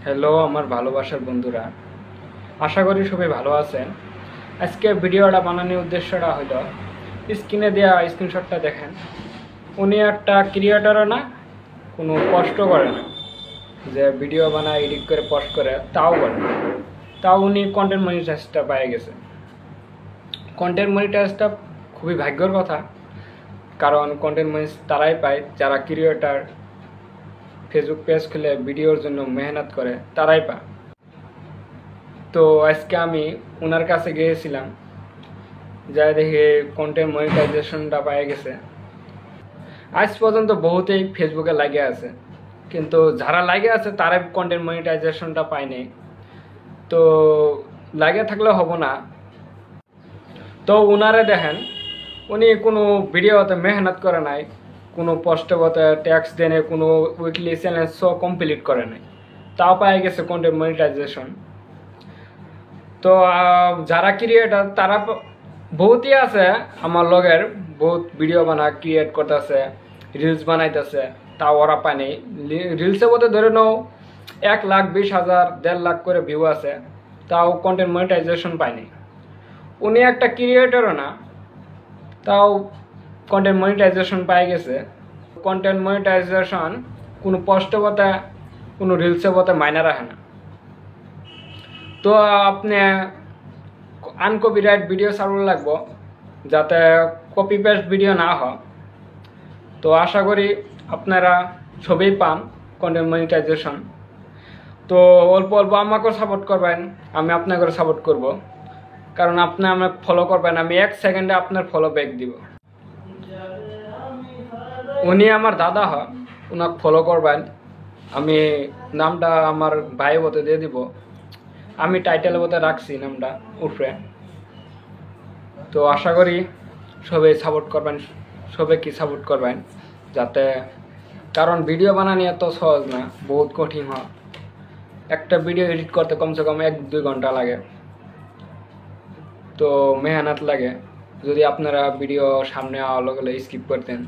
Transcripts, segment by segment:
Hello আমার ভালোবাসার বন্ধুরা, আশা করি সবাই ভালো আছেন। আজকে ভিডিওটা বানানোর উদ্দেশ্যটা হলো স্ক্রিনে দেওয়া স্ক্রিনশটটা দেখেন। উনি একটা ক্রিয়েটরও না, কোনো কষ্ট করে না, যে ভিডিও বানায় এডিট করে পোস্ট করে তাও করে না। তাও উনি কন্টেন্ট মনিটাইজটা পেয়ে গেছে। কন্টেন্ট মনিটাইজটা খুবই ভাগ্যের কথা, কারণ কন্টেন্ট মনিটাইজ তারাই পায় যারা ক্রিয়েটর, ফেসবুক পেজ খুলে ভিডিওর জন্য মেহনত করে তারাই পায়। তো আজকে আমি ওনার কাছে গিয়েছিলাম, যা দেখে কন্টেন্ট মনিটাইজেশনটা পেয়ে গেছে। আজ পর্যন্ত বহুতেই ফেসবুকে লাগে আছে, কিন্তু যারা লাগে আছে তারা কন্টেন্ট মনিটাইজেশনটা পায়নি। তো লাগে থাকলে হবো না। তো ওনারে দেখেন, উনি কোনো ভিডিওতে মেহনত করে নাই, কোনো পোস্টে ট্যাক্স দেনে, কোনো উইকলি চ্যালেঞ্জ শো কমপ্লিট করে নাই, তাও পাই গেছে কন্টেন্ট মনিটাইজেশন। তো যারা ক্রিয়েটার তারা বহুতই আছে আমার লগের, বহুত ভিডিও বানা ক্রিয়েট করতেছে, রিলস বানাইতেছে, তাও ওরা পায়নি। রিলসের মধ্যে ধরে নাও 1,20,000 1.5 লাখ করে ভিউ আছে, তাও কন্টেন্ট মনিটাইজেশন পায়নি। উনি একটা ক্রিয়েটরও না, তাও কন্টেন্ট মনিটাইজেশন পাই গেছে। কন্টেন্ট মনিটাইজেশন কোনো পোস্টে বতে, কোনো রিলসে বতে মাইনে রাখে না। তো আপনি আনকপিরাইট ভিডিও ছাড়ব লাগবো, যাতে কপি পেস্ট ভিডিও না হয়। তো আশা করি আপনারা সবই পান কন্টেন্ট মনিটাইজেশন। তো অল্প অল্প আমাকেও সাপোর্ট করবেন, আমি আপনাকে সাপোর্ট করব, কারণ আপনি আমাকে ফলো করবেন, আমি 1 সেকেন্ডে আপনার ফলো ব্যাক দিব। উনি আমার দাদা হয়, ওনাকে ফলো করবেন। আমি নামটা আমার ভাই বতে দিয়ে দিব, আমি টাইটেল বতে রাখছি নামটা উপরে। তো আশা করি সবাই সাপোর্ট করবেন, সবাইকে সাপোর্ট করবেন যাতে, কারণ ভিডিও বানানো এত সহজ না, বহুত কঠিন হয়। একটা ভিডিও এডিট করতে কমসে কম 1-2 ঘন্টা লাগে, তো মেহনত লাগে। যদি আপনারা ভিডিও সামনে আলো গেলে স্কিপ করতেন,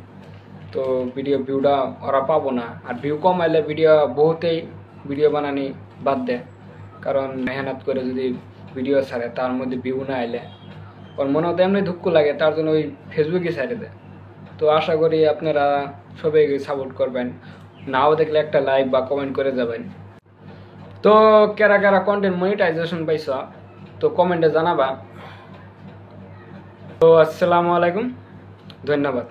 তো ভিডিও ভিউটা ওরা পাবো না। আর ভিউ কম আইলে ভিডিও বহুতেই ভিডিও বানানি বাদ দেয়, কারণ মেহনত করে যদি ভিডিও ছাড়ে তার মধ্যে ভিউ না আইলে ওর মনে হতো এমনি দুঃখ লাগে, তার জন্য ওই ফেসবুকে ছেড়ে দেয়। তো আশা করি আপনারা সবাই সাপোর্ট করবেন, নাও দেখলে একটা লাইক বা কমেন্ট করে যাবেন। তো কারা কারা কন্টেন্ট মনিটাইজেশন পাইছ, তো কমেন্টে জানাবা। তো আসসালামু আলাইকুম, ধন্যবাদ।